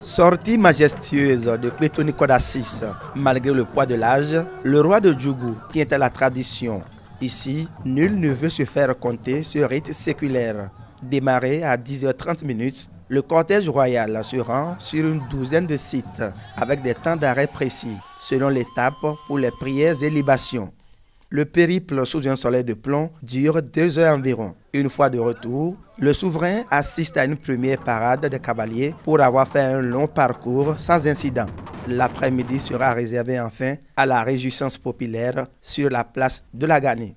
Sortie majestueuse de Pétoni Kodassis, malgré le poids de l'âge, le roi de Djougou tient à la tradition. Ici, nul ne veut se faire compter ce rite séculaire. Démarré à 10h30, le cortège royal se rend sur une douzaine de sites avec des temps d'arrêt précis, selon l'étape pour les prières et libations. Le périple sous un soleil de plomb dure 2 heures environ. Une fois de retour, le souverain assiste à une première parade de cavaliers pour avoir fait un long parcours sans incident. L'après-midi sera réservé enfin à la réjouissance populaire sur la place de la Gani.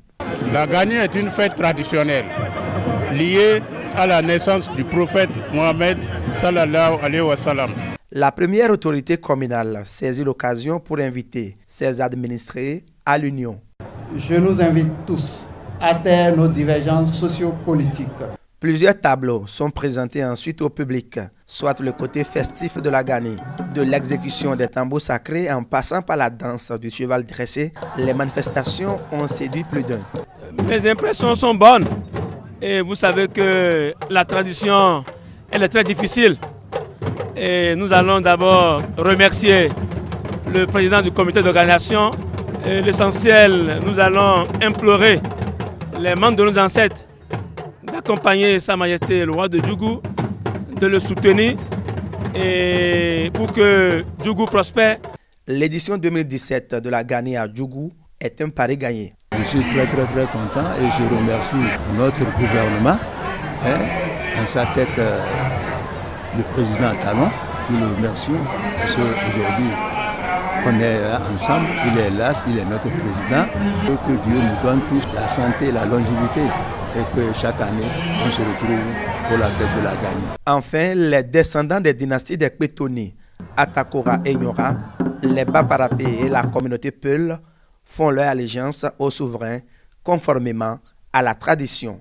La Gani est une fête traditionnelle liée à la naissance du prophète Mohammed sallallahu alayhi wa sallam. La première autorité communale saisit l'occasion pour inviter ses administrés à l'union. Je nous invite tous à taire nos divergences sociopolitiques. Plusieurs tableaux sont présentés ensuite au public, soit le côté festif de la Gani, de l'exécution des tambours sacrés en passant par la danse du cheval dressé. Les manifestations ont séduit plus d'un. Mes impressions sont bonnes et vous savez que la tradition, elle est très difficile. Et nous allons d'abord remercier le président du comité d'organisation. L'essentiel, nous allons implorer les membres de nos ancêtres d'accompagner Sa Majesté le roi de Djougou, de le soutenir et pour que Djougou prospère. L'édition 2017 de la Gani à Djougou est un pari gagné. Je suis très content et je remercie notre gouvernement, en sa tête le président Talon. Nous le remercions parce qu'aujourd'hui on est là ensemble, il est là, il est notre président. Que Dieu nous donne tous la santé, la longévité et que chaque année on se retrouve pour la fête de la Gani. Enfin, les descendants des dynasties des Pétoni, Atakora et Nyora, les Baparapé et la communauté Peul font leur allégeance au souverain conformément à la tradition.